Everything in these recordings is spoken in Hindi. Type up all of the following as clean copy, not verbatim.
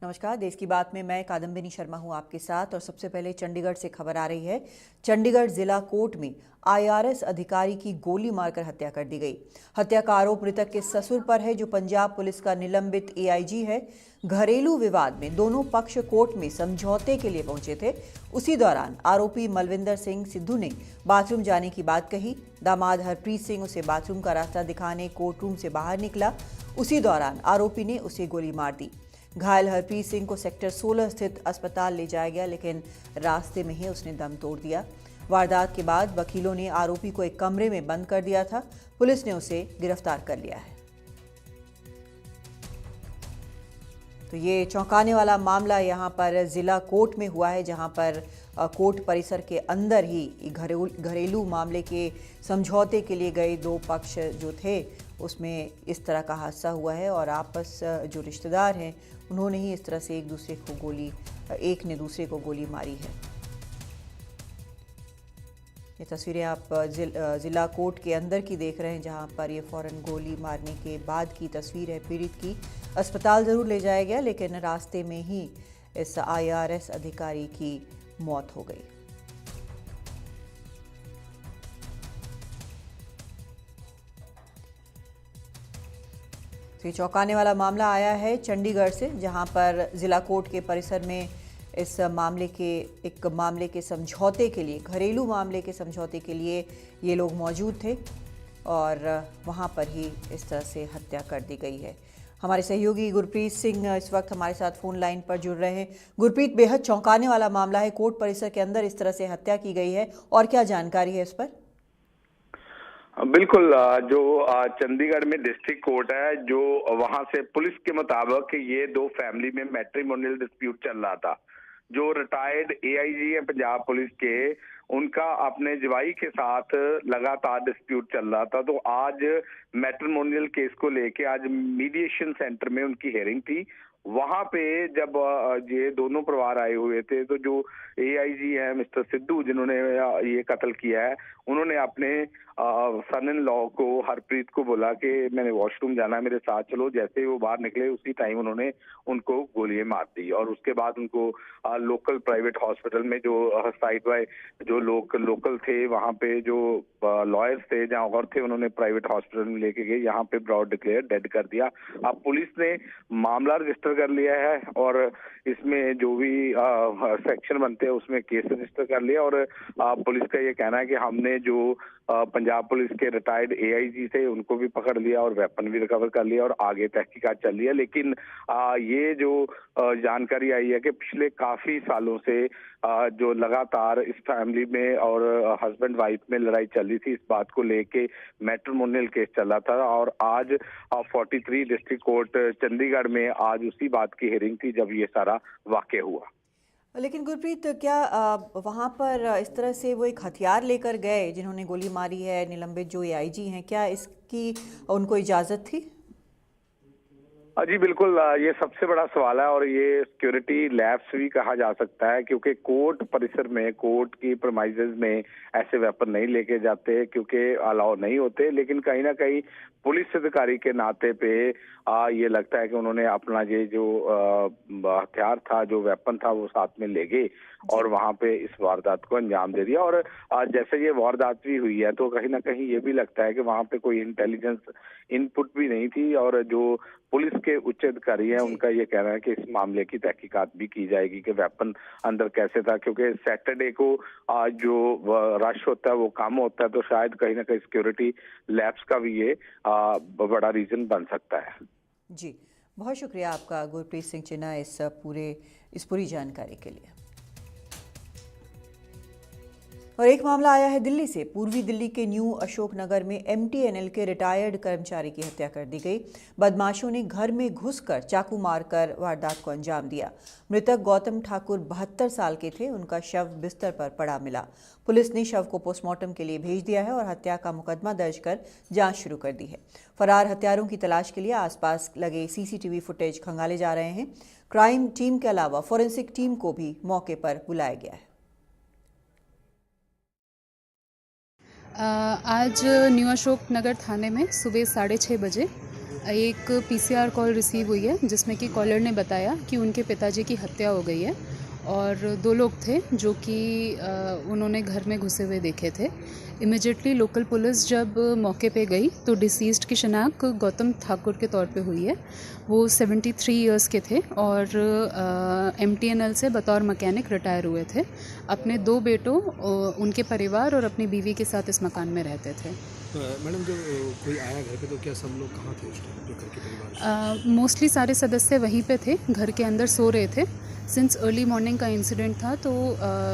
नमस्कार। देश की बात में मैं कादम्बिनी शर्मा हूं आपके साथ। और सबसे पहले चंडीगढ़ से खबर आ रही है। चंडीगढ़ जिला कोर्ट में आईआरएस अधिकारी की गोली मारकर हत्या कर दी गई। हत्या का आरोप मृतक के ससुर पर है, जो पंजाब पुलिस का निलंबित एआईजी है। घरेलू विवाद में दोनों पक्ष कोर्ट में समझौते के लिए पहुंचे थे। उसी दौरान आरोपी मलविंदर सिंह सिद्धू ने बाथरूम जाने की बात कही। दामाद हरप्रीत सिंह उसे बाथरूम का रास्ता दिखाने कोर्ट रूम से बाहर निकला। उसी दौरान आरोपी ने उसे गोली मार दी। घायल हरप्रीत सिंह को सेक्टर 16 स्थित अस्पताल ले जाया गया, लेकिन रास्ते में ही उसने दम तोड़ दिया। वारदात के बाद वकीलों ने आरोपी को एक कमरे में बंद कर दिया था। पुलिस ने उसे गिरफ्तार कर लिया है। तो ये चौंकाने वाला मामला यहाँ पर जिला कोर्ट में हुआ है, जहाँ पर कोर्ट परिसर के अंदर ही घरेलू मामले के समझौते के लिए गए दो पक्ष जो थे, उसमें इस तरह का हादसा हुआ है। और आपस जो रिश्तेदार हैं उन्होंने ही इस तरह से एक ने दूसरे को गोली मारी है। ये तस्वीरें आप जिला कोर्ट के अंदर की देख रहे हैं, जहां पर ये फौरन गोली मारने के बाद की तस्वीर है। पीड़ित की अस्पताल जरूर ले जाया गया, लेकिन रास्ते में ही इस आईआरएस अधिकारी की मौत हो गई। तो ये चौंकाने वाला मामला आया है चंडीगढ़ से, जहां पर जिला कोर्ट के परिसर में इस मामले के समझौते के लिए, घरेलू मामले के समझौते के लिए ये लोग मौजूद थे और वहां पर ही इस तरह से हत्या कर दी गई है। हमारे सहयोगी गुरप्रीत सिंह इस वक्त हमारे साथ फोन लाइन पर जुड़ रहे हैं। गुरप्रीत, बेहद चौंकाने वाला मामला है, कोर्ट परिसर के अंदर इस तरह से हत्या की गई है, और क्या जानकारी है इस पर? बिल्कुल, जो चंडीगढ़ में डिस्ट्रिक्ट कोर्ट है, जो वहां से पुलिस के मुताबिक ये दो फैमिली में मैट्रिमोनियल डिस्प्यूट चल रहा था। जो रिटायर्ड एआईजी है पंजाब पुलिस के, उनका अपने जवाई के साथ लगातार डिस्प्यूट चल रहा था। तो आज मैट्रिमोनियल केस को लेके आज मीडिएशन सेंटर में उनकी हियरिंग थी। वहां पे जब ये दोनों परिवार आए हुए थे, तो जो एआईजी है मिस्टर सिद्धू, जिन्होंने ये कत्ल किया है, उन्होंने अपने सन इन लॉ को, हरप्रीत को, बोला कि मैंने वॉशरूम जाना है, मेरे साथ चलो। जैसे ही वो बाहर निकले उसी टाइम उन्होंने उनको गोलियां मार दी। और उसके बाद उनको लोकल प्राइवेट हॉस्पिटल में, जो साइड बाय जो लोकल थे, वहां पे जो लॉयर्स थे जहां और थे, उन्होंने प्राइवेट हॉस्पिटल में लेके गए। यहाँ पे ब्रॉड डिक्लेयर डेड कर दिया। अब पुलिस ने मामला रजिस्टर कर लिया है और इसमें जो भी सेक्शन बनते हैं उसमें केस रजिस्टर कर लिया। और पुलिस का ये कहना है कि हमने जो पंजाब पुलिस के रिटायर्ड एआईजी थे उनको भी पकड़ लिया और वेपन भी रिकवर कर लिया और आगे तहकीकात चल रही है। लेकिन ये जो जानकारी आई है कि पिछले काफी सालों से जो लगातार इस फैमिली में और हस्बैंड वाइफ में लड़ाई चल रही थी, इस बात को लेके मैट्रिमोनियल केस चला था। और आज 43 डिस्ट्रिक्ट कोर्ट चंडीगढ़ में आज उसी बात की हियरिंग थी जब ये सारा वाकया हुआ। लेकिन गुरप्रीत, क्या वहां पर इस तरह से वो एक हथियार लेकर गए जिन्होंने गोली मारी है, निलंबित जो एआईजी हैं, क्या इसकी उनको इजाजत थी? जी बिल्कुल, ये सबसे बड़ा सवाल है और ये सिक्योरिटी लैप्स भी कहा जा सकता है, क्योंकि कोर्ट परिसर में, कोर्ट की प्रीमाइसेस में ऐसे वेपन नहीं लेके जाते, क्योंकि अलाउ नहीं होते। लेकिन कहीं ना कहीं पुलिस अधिकारी के नाते पे ये लगता है कि उन्होंने अपना ये जो हथियार था, जो वेपन था, वो साथ में ले गए और वहां पे इस वारदात को अंजाम दे दिया। और जैसे ये वारदात भी हुई है, तो कहीं ना कहीं ये भी लगता है कि वहां पे कोई इंटेलिजेंस इनपुट भी नहीं थी। और जो पुलिस के उच्च अधिकारी हैं, उनका ये कहना है कि इस मामले की तहकीकात भी की जाएगी कि वेपन अंदर कैसे था, क्योंकि सैटरडे को जो रश होता है वो कम होता है। तो शायद कहीं ना कहीं सिक्योरिटी लैब्स का भी ये बड़ा रीजन बन सकता है। जी, बहुत शुक्रिया आपका गुरप्रीत सिंह चिन्ना इस पूरी जानकारी के लिए। और एक मामला आया है दिल्ली से। पूर्वी दिल्ली के न्यू अशोक नगर में एमटीएनएल के रिटायर्ड कर्मचारी की हत्या कर दी गई। बदमाशों ने घर में घुसकर चाकू मारकर वारदात को अंजाम दिया। मृतक गौतम ठाकुर 72 साल के थे। उनका शव बिस्तर पर पड़ा मिला। पुलिस ने शव को पोस्टमार्टम के लिए भेज दिया है और हत्या का मुकदमा दर्ज कर जांच शुरू कर दी है। फरार हत्यारों की तलाश के लिए आसपास लगे सीसीटीवी फुटेज खंगाले जा रहे हैं। क्राइम टीम के अलावा फोरेंसिक टीम को भी मौके पर बुलाया गया है। आज न्यू अशोक नगर थाने में सुबह 6:30 बजे एक पीसीआर कॉल रिसीव हुई है जिसमें कि कॉलर ने बताया कि उनके पिताजी की हत्या हो गई है और 2 लोग थे जो कि उन्होंने घर में घुसे हुए देखे थे। इमिजिएटली लोकल पुलिस जब मौके पे गई तो डिसीज्ड की शिनाख्त गौतम ठाकुर के तौर पे हुई है। वो 73 इयर्स के थे और MTNL से बतौर मैकेनिक रिटायर हुए थे। अपने 2 बेटों, उनके परिवार और अपनी बीवी के साथ इस मकान में रहते थे। मैडम, जब कोई आया घर पे तो क्या सब लोग कहाँ थे उस टाइम, जो घर के परिवार? मोस्टली सारे सदस्य वहीं पे थे, घर के अंदर सो रहे थे। सिंस अर्ली मॉर्निंग का इंसिडेंट था तो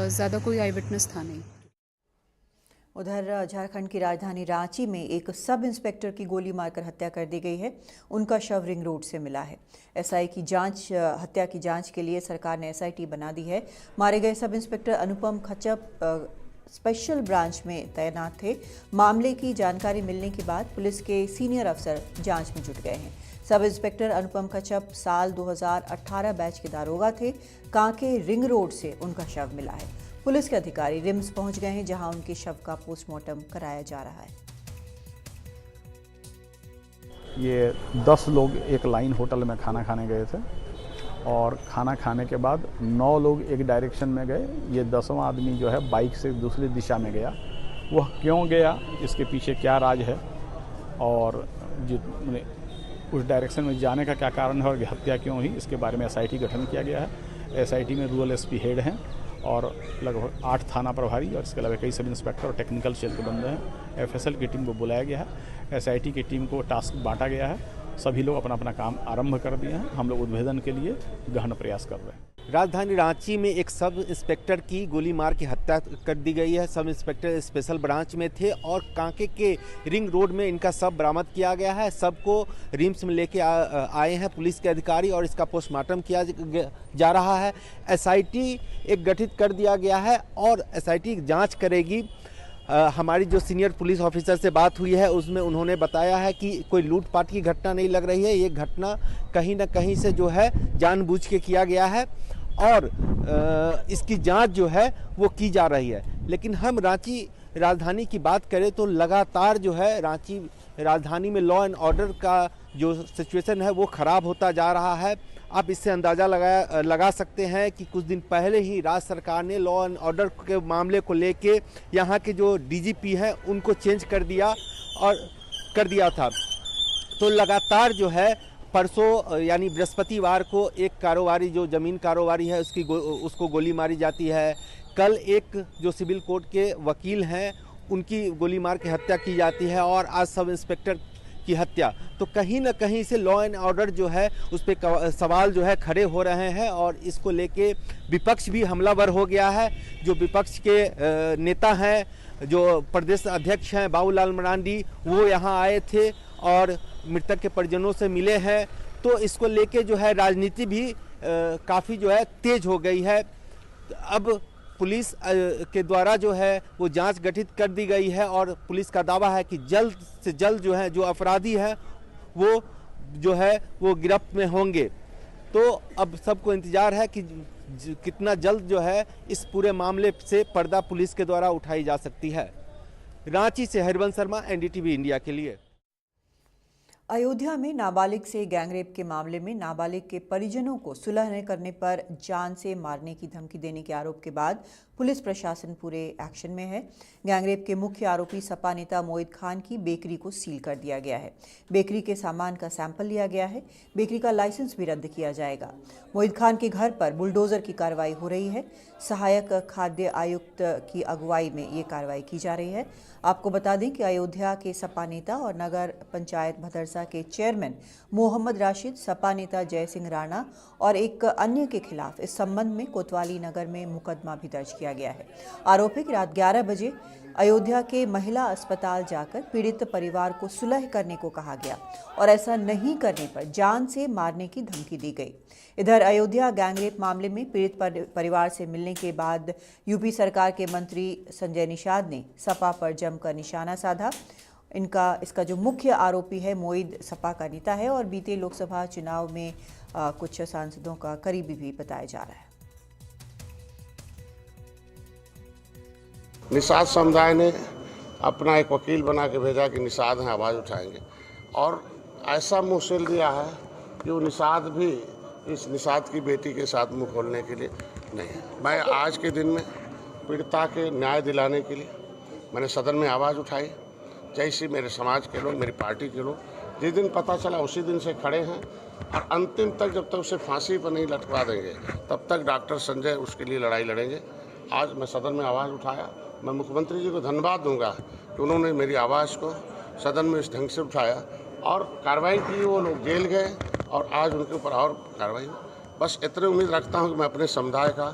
ज़्यादा कोई आई विटनेस था नहीं। उधर झारखंड की राजधानी रांची में एक सब इंस्पेक्टर की गोली मारकर हत्या कर दी गई है। उनका शव रिंग रोड से मिला है। हत्या की जांच के लिए सरकार ने SIT बना दी है। मारे गए सब इंस्पेक्टर अनुपम खच्चप स्पेशल ब्रांच में तैनात थे। मामले की जानकारी मिलने के बाद पुलिस के सीनियर अफसर जांच में जुट गए हैं। सब इंस्पेक्टर अनुपम खच्चप साल 2018 बैच के दारोगा थे। कांके रिंग रोड से उनका शव मिला है। पुलिस के अधिकारी रिम्स पहुंच गए हैं, जहां उनके शव का पोस्टमार्टम कराया जा रहा है। ये 10 लोग एक लाइन होटल में खाना खाने गए थे और खाना खाने के बाद 9 लोग एक डायरेक्शन में गए। ये 10वां आदमी जो है बाइक से दूसरी दिशा में गया। वह क्यों गया, इसके पीछे क्या राज है और उस डायरेक्शन में जाने का क्या कारण है और हत्या क्यों हुई, इसके बारे में SIT गठन किया गया है। SIT में रूरल SP हेड हैं और लगभग 8 थाना प्रभारी और इसके अलावा कई सब इंस्पेक्टर और टेक्निकल सेल के बंदे हैं। FSL की टीम को बुलाया गया है। SIT की टीम को टास्क बांटा गया है। सभी लोग अपना अपना काम आरंभ कर दिए हैं। हम लोग उद्भेदन के लिए गहन प्रयास कर रहे हैं। राजधानी रांची में एक सब इंस्पेक्टर की गोली मार के हत्या कर दी गई है। सब इंस्पेक्टर स्पेशल ब्रांच में थे और कांके के रिंग रोड में इनका शव बरामद किया गया है। सबको रिम्स में लेके आए हैं पुलिस के अधिकारी और इसका पोस्टमार्टम किया जा रहा है। SIT एक गठित कर दिया गया है और SIT जांच करेगी। हमारी जो सीनियर पुलिस ऑफिसर से बात हुई है उसमें उन्होंने बताया है कि कोई लूटपाट की घटना नहीं लग रही है। ये घटना कहीं ना कहीं से जो है जानबूझ के किया गया है और इसकी जांच जो है वो की जा रही है। लेकिन हम रांची राजधानी की बात करें तो लगातार जो है रांची राजधानी में लॉ एंड ऑर्डर का जो सिचुएशन है वो ख़राब होता जा रहा है। आप इससे अंदाज़ा लगा सकते हैं कि कुछ दिन पहले ही राज्य सरकार ने लॉ एंड ऑर्डर के मामले को लेके यहाँ के जो DGP हैं उनको चेंज कर दिया था। तो लगातार जो है परसों यानी बृहस्पतिवार को एक कारोबारी जो ज़मीन कारोबारी है उसको गोली मारी जाती है। कल एक जो सिविल कोर्ट के वकील हैं उनकी गोली मार के हत्या की जाती है और आज सब इंस्पेक्टर की हत्या। तो कहीं ना कहीं से लॉ एंड ऑर्डर जो है उस पर सवाल जो है खड़े हो रहे हैं और इसको लेके विपक्ष भी हमलावर हो गया है। जो विपक्ष के नेता हैं, जो प्रदेश अध्यक्ष हैं बाबूलाल मरांडी, वो यहाँ आए थे और मृतक के परिजनों से मिले हैं। तो इसको लेके जो है राजनीति भी काफ़ी जो है तेज हो गई है। अब पुलिस के द्वारा जो है वो जांच गठित कर दी गई है और पुलिस का दावा है कि जल्द से जल्द जो है जो अपराधी हैं वो जो है वो गिरफ्त में होंगे। तो अब सबको इंतजार है कि कितना जल्द जो है इस पूरे मामले से पर्दा पुलिस के द्वारा उठाई जा सकती है। रांची से हरिवंश शर्मा, NDTV इंडिया के लिए। अयोध्या में नाबालिग से गैंगरेप के मामले में नाबालिग के परिजनों को सुलह न करने पर जान से मारने की धमकी देने के आरोप के बाद पुलिस प्रशासन पूरे एक्शन में है। गैंगरेप के मुख्य आरोपी सपा नेता मोहित खान की बेकरी को सील कर दिया गया है। बेकरी के सामान का सैंपल लिया गया है। बेकरी का लाइसेंस भी रद्द किया जाएगा। मोहित खान के घर पर बुलडोजर की कार्रवाई हो रही है। सहायक खाद्य आयुक्त की अगुवाई में ये कार्रवाई की जा रही है। आपको बता दें कि अयोध्या के सपा नेता और नगर पंचायत भदरसा के चेयरमैन मोहम्मद राशिद, सपा नेता जय सिंह राणा और एक अन्य के खिलाफ इस संबंध में कोतवाली नगर में मुकदमा भी दर्ज किया गया है। आरोपी की रात 11 बजे अयोध्या के महिला अस्पताल जाकर पीड़ित परिवार को सुलह करने को कहा गया और ऐसा नहीं करने पर जान से मारने की धमकी दी गई। इधर अयोध्या गैंगरेप मामले में पीड़ित परिवार से मिलने के बाद यूपी सरकार के मंत्री संजय निषाद ने सपा पर जमकर निशाना साधा। इसका जो मुख्य आरोपी है मोइद सपा का नेता है और बीते लोकसभा चुनाव में कुछ सांसदों का करीबी भी बताया जा रहा है। निषाद समुदाय ने अपना एक वकील बना के भेजा कि निषाद हैं, आवाज़ उठाएंगे और ऐसा मुँह सिल दिया है कि वो निषाद भी इस निषाद की बेटी के साथ मुँह खोलने के लिए नहीं है। मैं आज के दिन में पीड़िता के न्याय दिलाने के लिए मैंने सदन में आवाज़ उठाई। जैसे मेरे समाज के लोग, मेरी पार्टी के लोग जिस दिन पता चला उसी दिन से खड़े हैं और अंतिम तक, जब तक उसे फांसी पर नहीं लटका देंगे तब तक डॉक्टर संजय उसके लिए लड़ाई लड़ेंगे। आज मैं सदन में आवाज़ उठाया। मैं मुख्यमंत्री जी को धन्यवाद दूंगा कि उन्होंने मेरी आवाज़ को सदन में इस ढंग से उठाया और कार्रवाई की। वो लोग जेल गए और आज उनके ऊपर और कार्रवाई हुई। बस इतनी उम्मीद रखता हूँ कि मैं अपने समुदाय का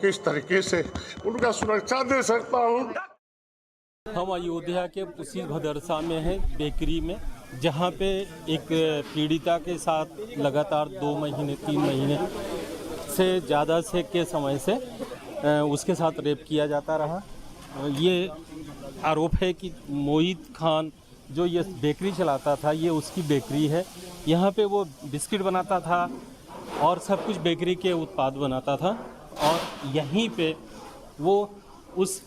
किस तरीके से उनका सुरक्षा दे सकता हूँ। हम अयोध्या के उसी भदरसा में हैं, बेकरी में, जहाँ पे एक पीड़िता के साथ लगातार 2 महीने 3 महीने से ज़्यादा से के समय से उसके साथ रेप किया जाता रहा। ये आरोप है कि मोहित खान जो ये बेकरी चलाता था, ये उसकी बेकरी है। यहाँ पे वो बिस्किट बनाता था और सब कुछ बेकरी के उत्पाद बनाता था और यहीं पे वो उस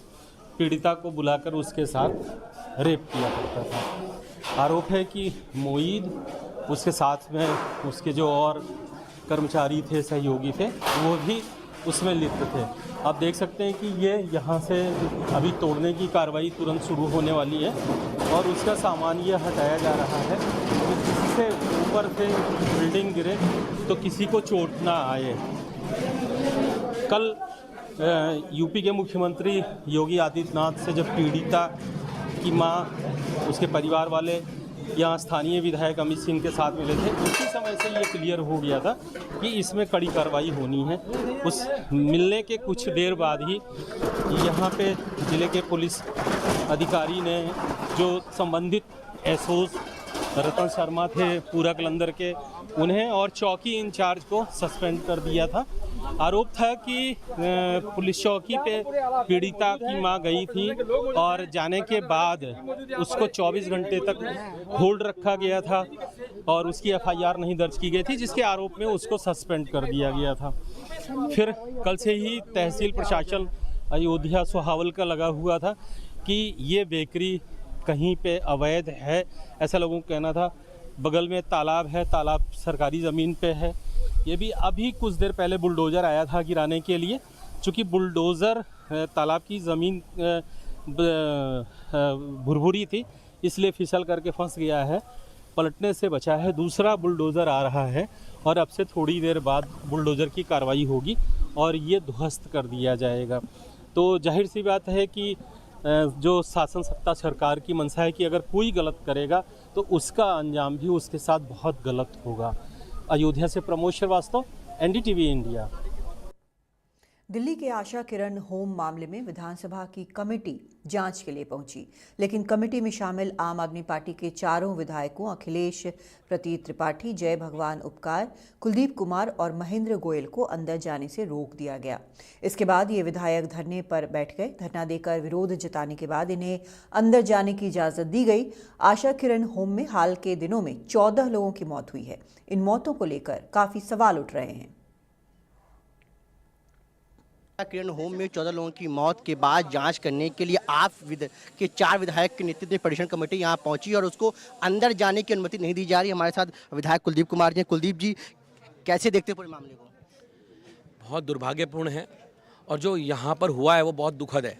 पीड़िता को बुलाकर उसके साथ रेप किया करता था। आरोप है कि मोईद उसके साथ में उसके जो और कर्मचारी थे, सहयोगी थे, वो भी उसमें लिप्त थे। आप देख सकते हैं कि ये यहाँ से अभी तोड़ने की कार्रवाई तुरंत शुरू होने वाली है और उसका सामान ये हटाया जा रहा है कि जिससे ऊपर से बिल्डिंग गिरे तो किसी को चोट ना आए। कल यूपी के मुख्यमंत्री योगी आदित्यनाथ से जब पीड़िता की मां, उसके परिवार वाले यहाँ स्थानीय विधायक अमित सिंह के साथ मिले थे, उसी समय से ये क्लियर हो गया था कि इसमें कड़ी कार्रवाई होनी है। उस मिलने के कुछ देर बाद ही यहाँ पे ज़िले के पुलिस अधिकारी ने जो संबंधित एसओज रतन शर्मा थे पूरा कलंदर के, उन्हें और चौकी इंचार्ज को सस्पेंड कर दिया था। आरोप था कि पुलिस चौकी पे पीड़िता की मां गई थी और जाने के बाद उसको 24 घंटे तक होल्ड रखा गया था और उसकी एफआईआर नहीं दर्ज की गई थी, जिसके आरोप में उसको सस्पेंड कर दिया गया था। फिर कल से ही तहसील प्रशासन अयोध्या सुहावल का लगा हुआ था कि ये बेकरी कहीं पे अवैध है, ऐसा लोगों का कहना था। बगल में तालाब है, तालाब सरकारी ज़मीन पे है। ये भी अभी कुछ देर पहले बुलडोज़र आया था गिराने के लिए, चूँकि बुलडोज़र तालाब की ज़मीन भुरभुरी थी इसलिए फिसल करके फंस गया है, पलटने से बचा है। दूसरा बुलडोज़र आ रहा है और अब से थोड़ी देर बाद बुलडोज़र की कार्रवाई होगी और ये ध्वस्त कर दिया जाएगा। तो जाहिर सी बात है कि जो शासन सत्ता सरकार की मंशा है कि अगर कोई गलत करेगा तो उसका अंजाम भी उसके साथ बहुत गलत होगा। अयोध्या से प्रमोद श्रीवास्तव, एनडीटीवी इंडिया। दिल्ली के आशा किरण होम मामले में विधानसभा की कमेटी जांच के लिए पहुंची, लेकिन कमेटी में शामिल आम आदमी पार्टी के 4 विधायकों अखिलेश प्रतीत त्रिपाठी, जय भगवान उपकार, कुलदीप कुमार और महेंद्र गोयल को अंदर जाने से रोक दिया गया। इसके बाद ये विधायक धरने पर बैठ गए। धरना देकर विरोध जताने के बाद इन्हें अंदर जाने की इजाजत दी गई। आशा किरण होम में हाल के दिनों में 14 लोगों की मौत हुई है। इन मौतों को लेकर काफी सवाल उठ रहे हैं। किरण होम में 14 लोगों की मौत के बाद जांच करने के लिए आप के 4 विधायक के नेतृत्व में परिषद कमेटी यहां पहुंची और उसको अंदर जाने की अनुमति नहीं दी जा रही। हमारे साथ विधायक कुलदीप कुमार जी हैं। कुलदीप जी, कैसे देखते हैं पूरे मामले को? बहुत दुर्भाग्यपूर्ण है और जो यहाँ पर हुआ है वो बहुत दुखद है।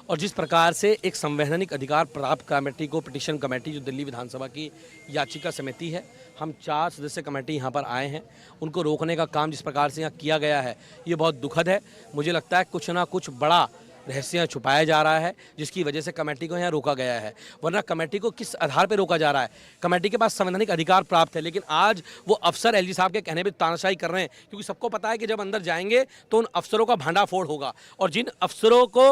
और जिस प्रकार से एक संवैधानिक अधिकार प्राप्त कमेटी को, पिटीशन कमेटी जो दिल्ली विधानसभा की याचिका समिति है, हम 4 सदस्य कमेटी यहाँ पर आए हैं, उनको रोकने का काम जिस प्रकार से यहाँ किया गया है ये बहुत दुखद है। मुझे लगता है कुछ ना कुछ बड़ा रहस्य छुपाया जा रहा है जिसकी वजह से कमेटी को यहाँ रोका गया है। वरना कमेटी को किस आधार पर रोका जा रहा है? कमेटी के पास संवैधानिक अधिकार प्राप्त है, लेकिन आज वो अफसर एलजी साहब के कहने पर तानाशाही कर रहे हैं, क्योंकि सबको पता है कि जब अंदर जाएंगे तो उन अफसरों का भांडाफोड़ होगा। और जिन अफसरों को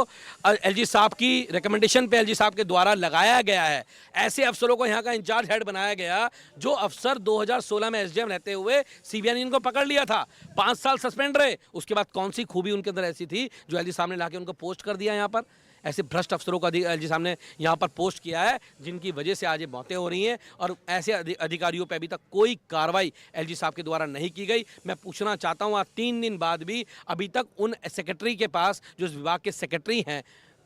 एलजी साहब की रिकमेंडेशन पे एलजी साहब के द्वारा लगाया गया है, ऐसे अफसरों को यहाँ का इंचार्ज हेड बनाया गया जो अफसर 2016 में एसडीएम रहते हुए सीबीआई ने इनको पकड़ लिया था, 5 साल सस्पेंड रहे। उसके बाद कौन सी खूबी उनके अंदर ऐसी थी जो एलजी साहब ने लाके उनको पोस्ट कर दिया? यहाँ पर ऐसे भ्रष्ट अफसरों का एलजी साहब ने यहाँ पर पोस्ट किया है जिनकी वजह से आज ये मौतें हो रही हैं और ऐसे अधिकारियों पर अभी तक कोई कार्रवाई एलजी साहब के द्वारा नहीं की गई। मैं पूछना चाहता हूँ, आज 3 दिन बाद भी अभी तक उन सेक्रेटरी के पास, जो इस विभाग के सेक्रेटरी हैं,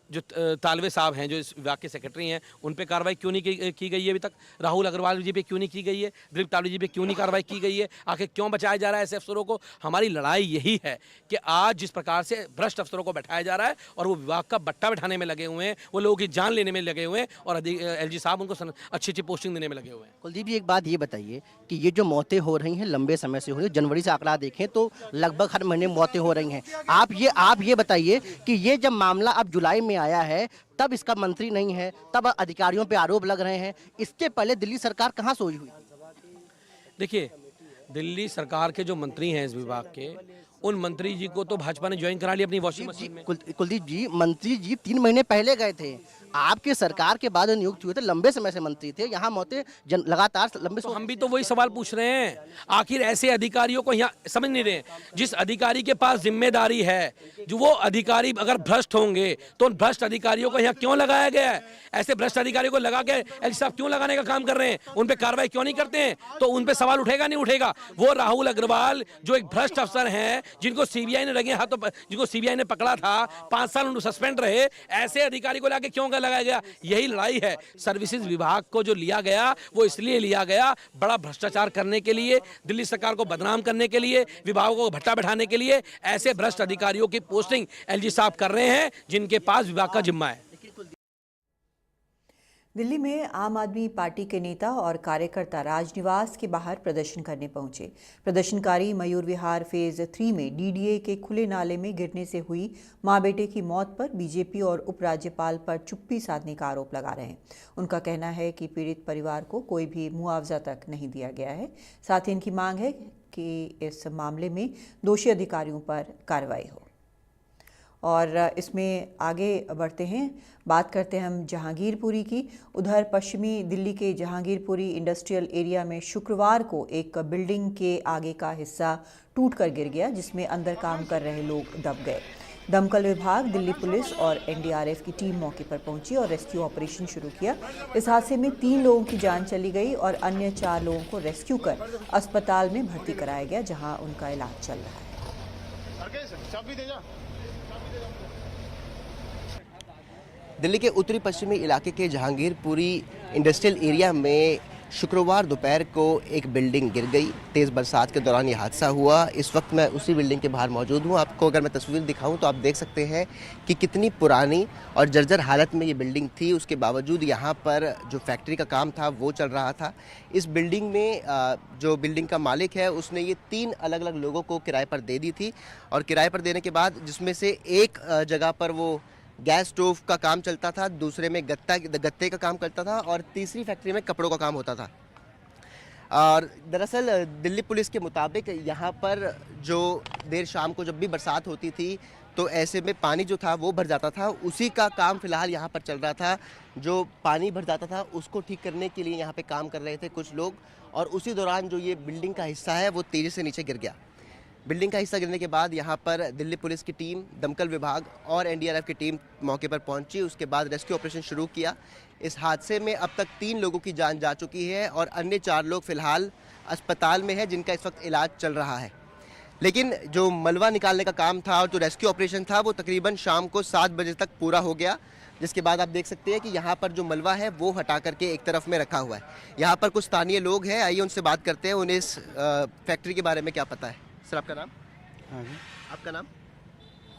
जो तालवे साहब हैं, जो इस विभाग के सेक्रेटरी हैं, उन पे कार्रवाई क्यों नहीं की गई है अभी तक? राहुल अग्रवाल जी पे क्यों नहीं की गई है? दिलीप तावड़े जी पे क्यों नहीं कार्रवाई की गई है? आखिर क्यों बचाया जा रहा है ऐसे अफसरों को? हमारी लड़ाई यही है कि आज जिस प्रकार से भ्रष्ट अफसरों को बैठाया जा रहा है और वो विभाग का बट्टा बैठाने में लगे हुए हैं, वो लोगों की जान लेने में लगे हुए हैं और LG साहब उनको अच्छी अच्छी पोस्टिंग देने में लगे हुए हैं। कुलदीप जी, एक बात ये बताइए कि ये जो मौतें हो रही हैं लंबे समय से हो रही है, जनवरी से आंकड़ा देखें तो लगभग हर महीने मौतें हो रही हैं। आप ये बताइए कि ये जब मामला अब जुलाई में आया है, तब इसका मंत्री नहीं है, तब अधिकारियों पे आरोप लग रहे हैं, इसके पहले दिल्ली सरकार कहाँ सोई हुई? देखिए, दिल्ली सरकार के जो मंत्री हैं इस विभाग के, उन मंत्री जी को तो भाजपा ने ज्वाइन करा लिया अपनी वॉशिंग मशीन में। कुलदीप जी, मंत्री जी 3 महीने पहले गए थे, आपके सरकार के बाद नियुक्त हुए थे, लंबे समय से मंत्री थे, यहाँ मौतें लगातार लंबे तो हम भी तो वही सवाल पूछ रहे हैं, आखिर ऐसे अधिकारियों को यहाँ समझ नहीं रहे। जिस अधिकारी के पास जिम्मेदारी है, जो वो अधिकारी अगर भ्रष्ट होंगे तो उन भ्रष्ट अधिकारियों को यहाँ क्यों लगाया गया है? ऐसे भ्रष्ट अधिकारियों को लगा के LG साहब क्यों लगाने का काम कर रहे हैं? उन पे कार्रवाई क्यों नहीं करते हैं? तो उन पे सवाल उठेगा नहीं उठेगा? वो राहुल अग्रवाल जो एक भ्रष्ट अफसर हैं, जिनको CBI ने रंगे हाथों, जिनको CBI ने पकड़ा था, 5 साल उनको सस्पेंड रहे, ऐसे अधिकारी को लाके क्यों लगाया गया? यही लड़ाई है। सर्विसेज विभाग को जो लिया गया वो इसलिए लिया गया बड़ा भ्रष्टाचार करने के लिए, दिल्ली सरकार को बदनाम करने के लिए, विभागों को भट्टा बैठाने के लिए। ऐसे भ्रष्ट अधिकारियों की पोस्टिंग LG साहब कर रहे हैं जिनके पास विभाग का जिम्मा है। दिल्ली में आम आदमी पार्टी के नेता और कार्यकर्ता राजनिवास के बाहर प्रदर्शन करने पहुंचे। प्रदर्शनकारी मयूर विहार फेज 3 में DDA के खुले नाले में गिरने से हुई मां बेटे की मौत पर बीजेपी और उपराज्यपाल पर चुप्पी साधने का आरोप लगा रहे हैं। उनका कहना है कि पीड़ित परिवार को कोई भी मुआवजा तक नहीं दिया गया है। साथ ही इनकी मांग है कि इस मामले में दोषी अधिकारियों पर कार्रवाई हो। और इसमें आगे बढ़ते हैं, बात करते हैं हम जहांगीरपुरी की। उधर पश्चिमी दिल्ली के जहांगीरपुरी इंडस्ट्रियल एरिया में शुक्रवार को एक बिल्डिंग के आगे का हिस्सा टूटकर गिर गया, जिसमें अंदर काम कर रहे लोग दब गए। दमकल विभाग, दिल्ली पुलिस और NDRF की टीम मौके पर पहुंची और रेस्क्यू ऑपरेशन शुरू किया। इस हादसे में 3 लोगों की जान चली गई और अन्य 4 लोगों को रेस्क्यू कर अस्पताल में भर्ती कराया गया, जहां उनका इलाज चल रहा है। दिल्ली के उत्तरी पश्चिमी इलाके के जहांगीरपुरी इंडस्ट्रियल एरिया में शुक्रवार दोपहर को एक बिल्डिंग गिर गई। तेज़ बरसात के दौरान ये हादसा हुआ। इस वक्त मैं उसी बिल्डिंग के बाहर मौजूद हूँ। आपको अगर मैं तस्वीर दिखाऊं तो आप देख सकते हैं कि कितनी पुरानी और जर्जर हालत में ये बिल्डिंग थी। उसके बावजूद यहाँ पर जो फैक्ट्री का काम था वो चल रहा था। इस बिल्डिंग में जो बिल्डिंग का मालिक है उसने ये 3 अलग अलग लोगों को किराए पर दे दी थी और किराए पर देने के बाद जिसमें से एक जगह पर वो गैस स्टोव का काम चलता था, दूसरे में गत्ते का काम करता था और तीसरी फैक्ट्री में कपड़ों का काम होता था। और दरअसल दिल्ली पुलिस के मुताबिक यहाँ पर जो देर शाम को जब भी बरसात होती थी तो ऐसे में पानी जो था वो भर जाता था। उसी का काम फिलहाल यहाँ पर चल रहा था। जो पानी भर जाता था उसको ठीक करने के लिए यहाँ पे काम कर रहे थे कुछ लोग और उसी दौरान जो ये बिल्डिंग का हिस्सा है वो तेज़ी से नीचे गिर गया। बिल्डिंग का हिस्सा गिरने के बाद यहाँ पर दिल्ली पुलिस की टीम, दमकल विभाग और NDRF की टीम मौके पर पहुंची। उसके बाद रेस्क्यू ऑपरेशन शुरू किया। इस हादसे में अब तक 3 लोगों की जान जा चुकी है और अन्य 4 लोग फिलहाल अस्पताल में हैं जिनका इस वक्त इलाज चल रहा है। लेकिन जो मलबा निकालने का काम था और जो रेस्क्यू ऑपरेशन था वो तकरीबन शाम को 7 बजे तक पूरा हो गया, जिसके बाद आप देख सकते हैं कि यहाँ पर जो मलबा है वो हटा करके एक तरफ में रखा हुआ है। यहाँ पर कुछ स्थानीय लोग हैं, आइए उनसे बात करते हैं। उन्हें इस फैक्ट्री के बारे में क्या पता है। सर, आपका नाम? हाँ जी। आपका नाम?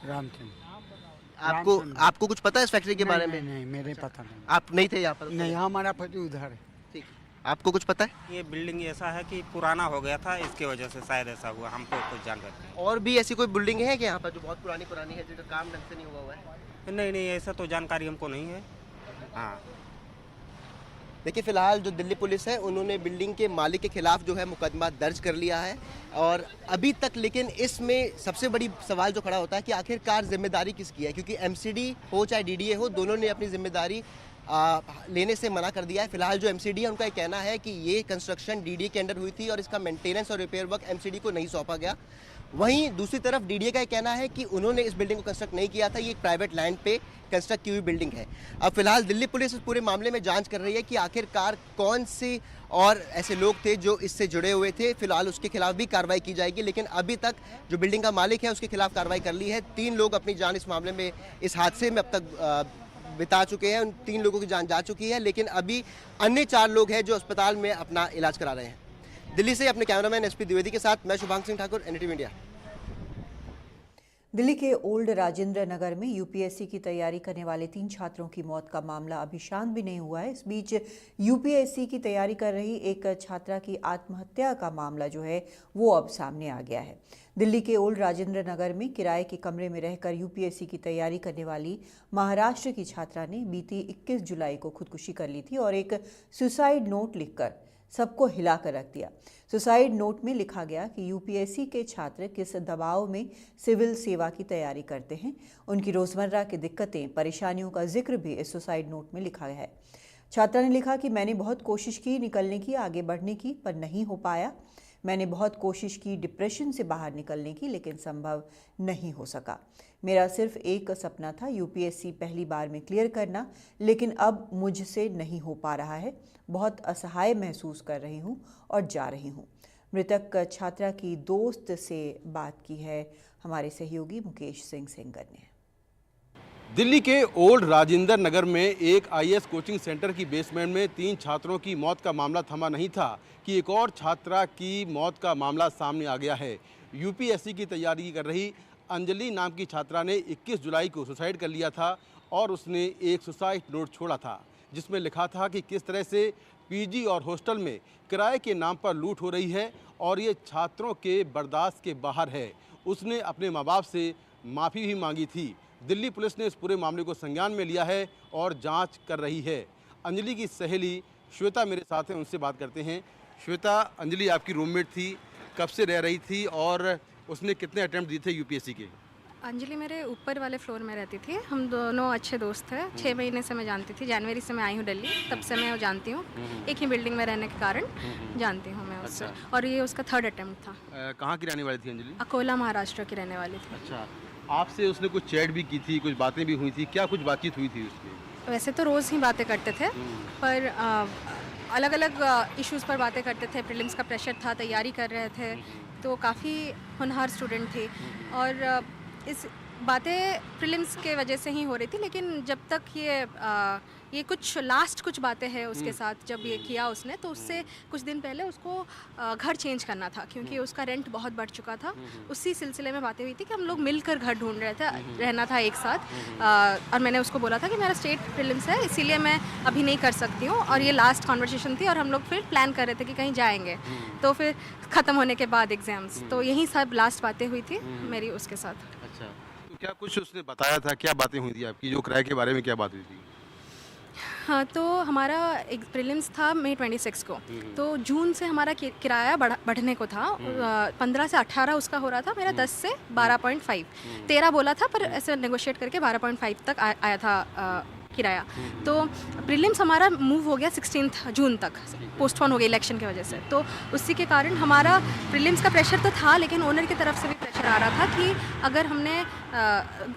रामचंद्र। आपको कुछ पता है इस फैक्ट्री के बारे में? नहीं, मेरे पता नहीं। आप नहीं थे यहाँ पर? नहीं, हमारा पति उधर है। ठीक। आपको कुछ पता है? ये बिल्डिंग ऐसा है कि पुराना हो गया था, इसके वजह से शायद ऐसा हुआ। हमको कुछ जानकारी नहीं। और भी ऐसी कोई बिल्डिंग है कि यहाँ पर जो बहुत पुरानी है जिनका काम ढंग से नहीं हुआ है? नहीं, ऐसा तो जानकारी हमको नहीं है। हाँ, देखिए, फिलहाल जो दिल्ली पुलिस है उन्होंने बिल्डिंग के मालिक के खिलाफ जो है मुकदमा दर्ज कर लिया है और अभी तक लेकिन इसमें सबसे बड़ी सवाल जो खड़ा होता है कि आखिरकार जिम्मेदारी किसकी है, क्योंकि MCD हो चाहे DDA हो, दोनों ने अपनी जिम्मेदारी लेने से मना कर दिया है। फिलहाल जो MCD है उनका ये कहना है कि ये कंस्ट्रक्शन DDA के अंडर हुई थी और इसका मेंटेनेंस और रिपेयर वर्क MCD को नहीं सौंपा गया। वहीं दूसरी तरफ डीडीए का ये कहना है कि उन्होंने इस बिल्डिंग को कंस्ट्रक्ट नहीं किया था, ये एक प्राइवेट लैंड पे कंस्ट्रक्ट की हुई बिल्डिंग है। अब फिलहाल दिल्ली पुलिस इस पूरे मामले में जांच कर रही है कि आखिरकार कौन से और ऐसे लोग थे जो इससे जुड़े हुए थे। फिलहाल उसके खिलाफ भी कार्रवाई की जाएगी, लेकिन अभी तक जो बिल्डिंग का मालिक है उसके खिलाफ कार्रवाई कर ली है। 3 लोग अपनी जान इस मामले में, इस हादसे में अब तक बिता चुके हैं। उन 3 लोगों की जान जा चुकी है, लेकिन अभी अन्य 4 लोग हैं जो अस्पताल में अपना इलाज करा रहे हैं। दिल्ली से अपने कैमरामैन एसपी द्विवेदी के साथ मैं शुभांग सिंह ठाकुर, एनडीटीवी इंडिया। दिल्ली के ओल्ड राजेंद्र नगर में यूपीएससी की तैयारी करने वाले 3 छात्रों की मौत का मामला अभी शांत भी नहीं हुआ है। इस बीच यूपीएससी की तैयारी कर रही एक छात्रा की आत्महत्या का मामला जो है वो अब सामने आ गया है। दिल्ली के ओल्ड राजेंद्र नगर में किराए के कमरे में रहकर यूपीएससी की तैयारी करने वाली महाराष्ट्र की छात्रा ने बीती 21 जुलाई को खुदकुशी कर ली थी और एक सुसाइड नोट लिखकर सबको हिलाकर रख दिया। सुसाइड नोट में लिखा गया कि यूपीएससी के छात्र किस दबाव में सिविल सेवा की तैयारी करते हैं। उनकी रोजमर्रा की दिक्कतें, परेशानियों का जिक्र भी इस सुसाइड नोट में लिखा है। छात्रा ने लिखा कि मैंने बहुत कोशिश की निकलने की, आगे बढ़ने की, पर नहीं हो पाया। मैंने बहुत कोशिश की डिप्रेशन से बाहर निकलने की, लेकिन संभव नहीं हो सका। मेरा सिर्फ एक सपना था, यूपीएससी पहली बार में क्लियर करना, लेकिन अब मुझसे नहीं हो पा रहा है। बहुत असहाय महसूस कर रही हूँ और जा रही हूँ। मृतक छात्रा की दोस्त से बात की है हमारे सहयोगी मुकेश सिंह सेंगर ने। दिल्ली के ओल्ड राजेंद्र नगर में एक आईएएस कोचिंग सेंटर की बेसमेंट में 3 छात्रों की मौत का मामला थमा नहीं था कि एक और छात्रा की मौत का मामला सामने आ गया है। यूपीएससी की तैयारी कर रही अंजलि नाम की छात्रा ने 21 जुलाई को सुसाइड कर लिया था और उसने एक सुसाइड नोट छोड़ा था जिसमें लिखा था कि किस तरह से पीजी और हॉस्टल में किराए के नाम पर लूट हो रही है और ये छात्रों के बर्दाश्त के बाहर है। उसने अपने माँ बाप से माफ़ी भी मांगी थी। दिल्ली पुलिस ने इस पूरे मामले को संज्ञान में लिया है और जांच कर रही है। अंजलि की सहेली श्वेता मेरे साथ हैं, उनसे बात करते हैं। श्वेता, अंजलि आपकी रूममेट थी, कब से रह रही थी और उसने कितने अटेम्प्ट दिए थे यूपीएससी के? अंजलि मेरे ऊपर वाले फ्लोर में रहती थी। हम दोनों अच्छे दोस्त थे। 6 महीने से मैं जानती थी। जनवरी से मैं आई हूँ दिल्ली, तब से मैं जानती हूँ। एक ही बिल्डिंग में रहने के कारण जानती हूँ मैं उससे। और ये उसका 3rd अटेम्प्ट था। कहाँ की रहने वाली थी अंजलि? अकोला, महाराष्ट्र की रहने वाली थी। अच्छा, आपसे उसने कुछ चैट भी की थी, कुछ बातें भी हुई थी, क्या कुछ बातचीत हुई थी उसकी? वैसे तो रोज़ ही बातें करते थे, पर अलग अलग इश्यूज़ पर बातें करते थे। प्रीलिम्स का प्रेशर था, तैयारी कर रहे थे, तो काफ़ी होनहार स्टूडेंट थी और इस बातें प्रीलिम्स के वजह से ही हो रही थी। लेकिन जब तक ये कुछ लास्ट कुछ बातें हैं उसके साथ, जब ये किया उसने, तो उससे कुछ दिन पहले उसको घर चेंज करना था क्योंकि उसका रेंट बहुत बढ़ चुका था। उसी सिलसिले में बातें हुई थी कि हम लोग मिलकर घर ढूंढ रहे थे, रहना था एक साथ। और मैंने उसको बोला था कि मेरा स्टेट प्रीलिम्स है, इसीलिए मैं अभी नहीं कर सकती हूँ। और ये लास्ट कॉन्वर्सेशन थी और हम लोग फिर प्लान कर रहे थे कि कहीं जाएंगे, तो फिर ख़त्म होने के बाद एग्ज़ाम्स, तो यही सब लास्ट बातें हुई थी मेरी उसके साथ। अच्छा, तो क्या कुछ उसने बताया था, क्या बातें हुई थी आपकी, जो किराए के बारे में क्या बात हुई थी? हाँ, तो हमारा एक प्रीलिम्स था मई 26 को, तो जून से हमारा किराया बढ़ने को था। 15 से 18 उसका हो रहा था, मेरा 10 से 12.5, 13 बोला था, पर ऐसे नेगोशिएट करके 12.5 तक आया था किराया। तो प्रीलिम्स हमारा मूव हो गया 16 जून तक, पोस्टपोन हो गया इलेक्शन की वजह से। तो उसी के कारण हमारा प्रीलिम्स का प्रेशर तो था, लेकिन ओनर की तरफ से भी प्रेशर आ रहा था कि अगर हमने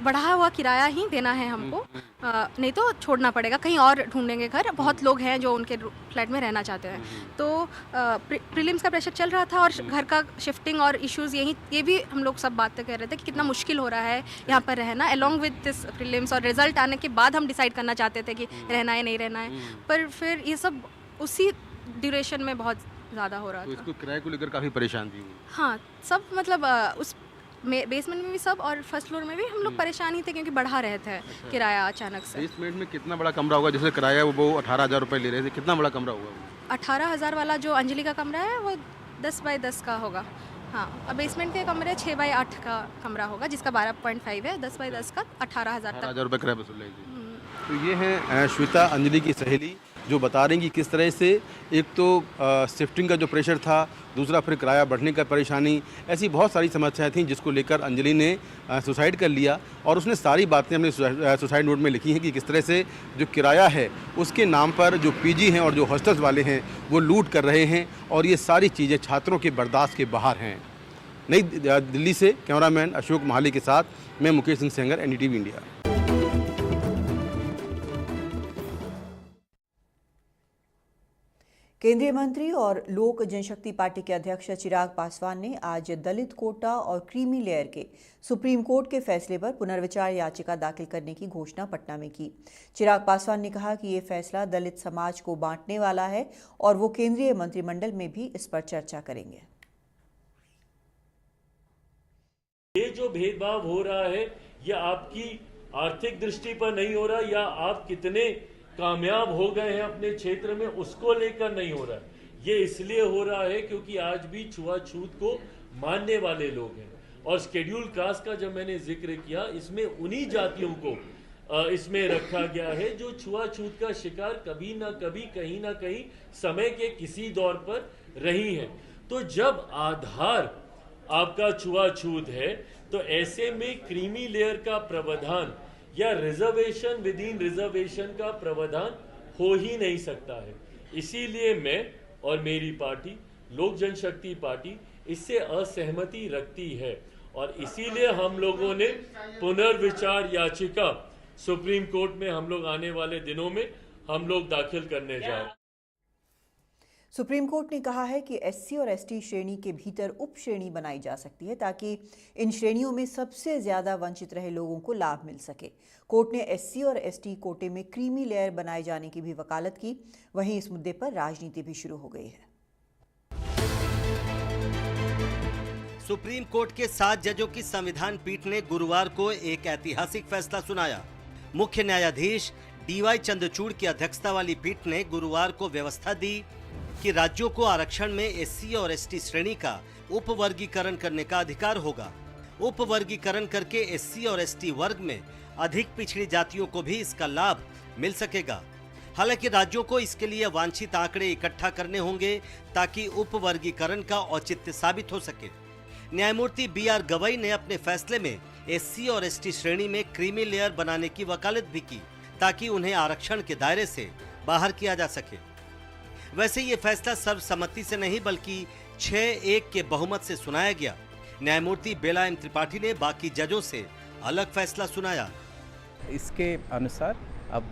बढ़ा हुआ किराया ही देना है हमको, नहीं तो छोड़ना पड़ेगा, कहीं और ढूंढेंगे घर। बहुत लोग हैं जो उनके फ्लैट में रहना चाहते हैं। तो प्रीलिम्स का प्रेशर चल रहा था और घर का शिफ्टिंग और इश्यूज़, ये भी हम लोग सब बातें कर रहे थे कि कितना मुश्किल हो रहा है यहाँ पर रहना, अलॉन्ग विद दिस प्रीलिम्स। और रिजल्ट आने के बाद हम डिसाइड करना चाहते थे कि रहना है नहीं रहना है, पर फिर ये सब उसी ड्यूरेशन में बहुत ज़्यादा हो रहा था। इसको किराए को लेकर काफ़ी परेशान थी? हाँ, सब मतलब उस बेसमेंट में भी सब और फर्स्ट फ्लोर में भी हम लोग परेशान ही थे क्योंकि बढ़ा रहे थे किराया अचानक से। बेसमेंट में कितना बड़ा कमरा होगा? जैसे किराया वो 18,000 रुपये ले रहे थे, कितना बड़ा कमरा होगा? 18,000 वाला जो अंजलि का कमरा है वो 10 बाई 10 का होगा। हाँ, अब बेसमेंट के कमरे 6 बाई 8 का कमरा होगा जिसका 12.5 है। 10 बाई 10 का 18,000 रुपये किराया वसूल रही थी। तो ये है श्वेता, अंजलि की सहेली, जो बता रही कि किस तरह से एक तो शिफ्टिंग का जो प्रेशर था, दूसरा फिर किराया बढ़ने का परेशानी, ऐसी बहुत सारी समस्याएं थी जिसको लेकर अंजलि ने सुसाइड कर लिया। और उसने सारी बातें अपने सुसाइड नोट में लिखी हैं कि किस तरह से जो किराया है उसके नाम पर जो पीजी हैं और जो हॉस्टल्स वाले हैं वो लूट कर रहे हैं और ये सारी चीज़ें छात्रों के बर्दाश्त के बाहर हैं। नई दिल्ली से कैमरामैन अशोक महाली के साथ मैं मुकेश सिंह सेंगर, NDTV इंडिया। केंद्रीय मंत्री और लोक जनशक्ति पार्टी के अध्यक्ष चिराग पासवान ने आज दलित कोटा और क्रीमी लेयर के सुप्रीम कोर्ट के फैसले पर पुनर्विचार याचिका दाखिल करने की घोषणा पटना में की। चिराग पासवान ने कहा कि ये फैसला दलित समाज को बांटने वाला है और वो केंद्रीय मंत्रिमंडल में भी इस पर चर्चा करेंगे। ये जो भेदभाव हो रहा है ये आपकी आर्थिक दृष्टि पर नहीं हो रहा या आप कितने कामयाब हो गए हैं अपने क्षेत्र में उसको लेकर नहीं हो रहा है। ये इसलिए हो रहा है क्योंकि आज भी छुआछूत को मानने वाले लोग हैं। और शेड्यूल कास्ट का जब मैंने जिक्र किया, इसमें उन्हीं जातियों को इसमें रखा गया है जो छुआछूत का शिकार कभी ना कभी कहीं ना कहीं समय के किसी दौर पर रही हैं। तो जब आधार आपका छुआछूत है तो ऐसे में क्रीमी लेयर का प्रावधान या रिजर्वेशन विद इन रिजर्वेशन का प्रावधान हो ही नहीं सकता है। इसीलिए मैं और मेरी पार्टी लोक जनशक्ति पार्टी इससे असहमति रखती है और इसीलिए हम लोगों ने पुनर्विचार याचिका सुप्रीम कोर्ट में हम लोग आने वाले दिनों में हम लोग दाखिल करने जा रहे हैं। सुप्रीम कोर्ट ने कहा है कि SC और ST श्रेणी के भीतर उप श्रेणी बनाई जा सकती है ताकि इन श्रेणियों में सबसे ज्यादा वंचित रहे लोगों को लाभ मिल सके। कोर्ट ने SC और ST कोटे में क्रीमी लेयर बनाए जाने की भी वकालत की। वहीं इस मुद्दे पर राजनीति भी शुरू हो गई है। सुप्रीम कोर्ट के 7 जजों की संविधान पीठ ने गुरुवार को एक ऐतिहासिक फैसला सुनाया। मुख्य न्यायाधीश DY चंद्रचूड़ की अध्यक्षता वाली पीठ ने गुरुवार को व्यवस्था दी कि राज्यों को आरक्षण में SC और ST श्रेणी का उपवर्गीकरण करने का अधिकार होगा। उपवर्गीकरण करके SC और ST वर्ग में अधिक पिछड़ी जातियों को भी इसका लाभ मिल सकेगा। हालांकि राज्यों को इसके लिए वांछित आंकड़े इकट्ठा करने होंगे ताकि उपवर्गीकरण का औचित्य साबित हो सके। न्यायमूर्ति BR गवई ने अपने फैसले में SC और ST श्रेणी में क्रीमी लेयर बनाने की वकालत भी की ताकि उन्हें आरक्षण के दायरे से बाहर किया जा सके। वैसे ये फैसला सर्वसम्मति से नहीं बल्कि 6-1 के बहुमत से सुनाया गया। न्यायमूर्ति बेला M त्रिपाठी ने बाकी जजों से अलग फैसला सुनाया। इसके अनुसार अब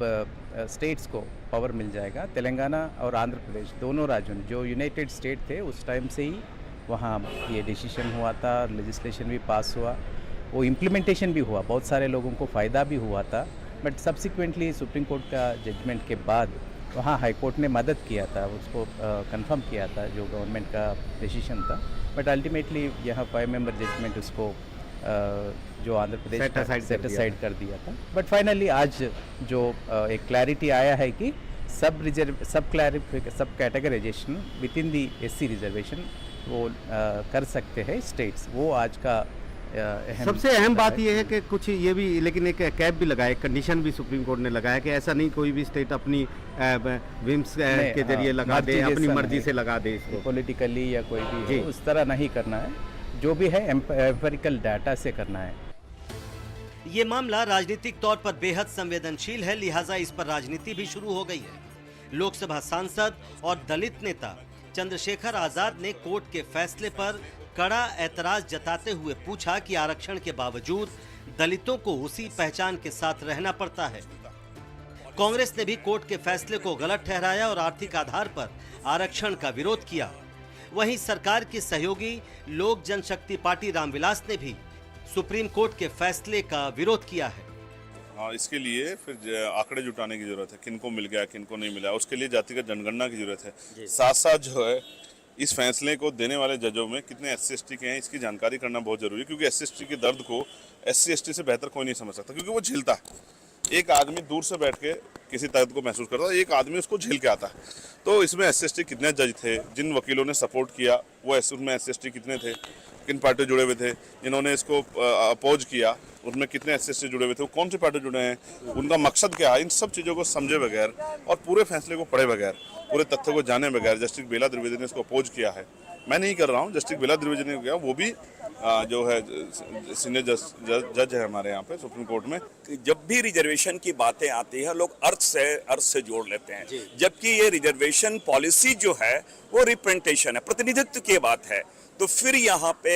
स्टेट्स को पावर मिल जाएगा। तेलंगाना और आंध्र प्रदेश दोनों राज्यों जो यूनाइटेड स्टेट थे उस टाइम से ही वहाँ ये डिसीजन हुआ था, लेजिस्लेशन भी पास हुआ, वो इम्प्लीमेंटेशन भी हुआ, बहुत सारे लोगों को फ़ायदा भी हुआ था। बट सब्सिक्वेंटली सुप्रीम कोर्ट का जजमेंट के बाद वहाँ हाई कोर्ट ने मदद किया था, उसको कंफर्म किया था जो गवर्नमेंट का डिसीजन था। बट अल्टीमेटली यहाँ 5 मेंबर जजमेंट उसको जो आंध्र प्रदेश सेट असाइड कर दिया था। बट फाइनली आज जो एक क्लैरिटी आया है कि सब categorization within the SC reservation वो कर सकते हैं स्टेट्स। वो आज का सबसे अहम बात यह है कि कुछ ये भी लेकिन एक कैप भी लगाया, कंडीशन भी सुप्रीम कोर्ट ने लगाया कि ऐसा नहीं कोई भी स्टेट अपनी विम्स के जरिए लगा दे, अपनी मर्जी से लगा दे इसको, पॉलिटिकली या कोई भी उस तरह नहीं करना है। जो भी है एम्पिरिकल डाटा से करना है। ये मामला राजनीतिक तौर पर बेहद संवेदनशील है, लिहाजा इस पर राजनीति भी शुरू हो गई है। लोकसभा सांसद और दलित नेता चंद्रशेखर आजाद ने कोर्ट के फैसले पर कड़ा ऐतराज जताते हुए पूछा कि आरक्षण के बावजूद दलितों को उसी पहचान के साथ रहना पड़ता है। कांग्रेस ने भी कोर्ट के फैसले को गलत ठहराया और आर्थिक आधार पर आरक्षण का विरोध किया। वहीं सरकार की सहयोगी लोक जनशक्ति पार्टी रामविलास ने भी सुप्रीम कोर्ट के फैसले का विरोध किया है। हाँ, इसके लिए फिर आंकड़े जुटाने की जरूरत है, किनको मिल गया किनको नहीं मिला, उसके लिए जातिगत जनगणना की जरूरत है। साथ साथ जो है इस फैसले को देने वाले जजों में कितने SC/ST के हैं इसकी जानकारी करना बहुत जरूरी है, क्योंकि SC/ST के दर्द को SC/ST से बेहतर कोई नहीं समझ सकता, क्योंकि वो झेलता है। एक आदमी दूर से बैठ के किसी दर्द को महसूस करता है, एक आदमी उसको झेल के आता है। तो इसमें SC/ST कितने जज थे, जिन वकीलों ने सपोर्ट किया वो उसमें SC/ST कितने थे, किन पार्टी जुड़े हुए थे, जिन्होंने इसको अपोज किया उसमें कितने SC/ST जुड़े हुए थे, वो कौन सी पार्टी जुड़े हैं, उनका मकसद क्या है, इन सब चीज़ों को समझे बगैर और पूरे फैसले को पढ़े बगैर, पूरे तथ्य को जाने बगैर जस्टिस बेला द्विवेदी ने इसको अपोज किया है। मैं नहीं कर रहा हूँ, जस्टिस बेला द्विवेदी ने किया, वो भी जो है सीनियर जज है हमारे यहाँ पे सुप्रीम कोर्ट में। जब भी रिजर्वेशन की बातें आती है लोग अर्थ से जोड़ लेते हैं, जबकि ये रिजर्वेशन पॉलिसी जो है वो रिप्रेजेंटेशन है, प्रतिनिधित्व की बात है। तो फिर यहाँ पे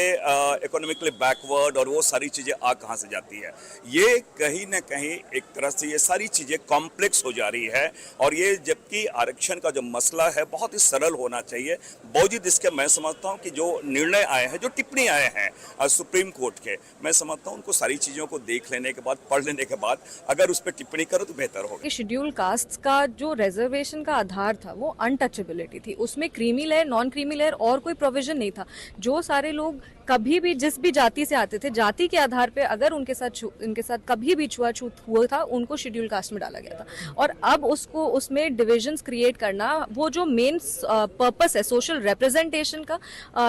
इकोनॉमिकली बैकवर्ड और वो सारी चीज़ें आ कहाँ से जाती है। ये कहीं ना कहीं एक तरह से ये सारी चीज़ें कॉम्प्लेक्स हो जा रही है। और ये जबकि आरक्षण का जो मसला है बहुत ही सरल होना चाहिए। बावजूद इसके मैं समझता हूँ कि जो निर्णय आए हैं, जो टिप्पणी आए हैं सुप्रीम कोर्ट के, मैं समझता हूँ उनको सारी चीज़ों को देख लेने के बाद, पढ़ लेने के बाद अगर उस पर टिप्पणी करो तो बेहतर होगा। शेड्यूल कास्ट का जो रिजर्वेशन का आधार था वो अनटचेबिलिटी थी, उसमें creamy layer, non creamy layer और कोई प्रोविजन नहीं था। जो सारे लोग कभी भी जिस भी जाति से आते थे, जाति के आधार पे अगर उनके साथ कभी भी छुआछूत हुआ था, उनको शेड्यूल कास्ट में डाला गया था। और अब उसमें डिविजन्स क्रिएट करना, वो जो मेन पर्पस है सोशल रिप्रेजेंटेशन का,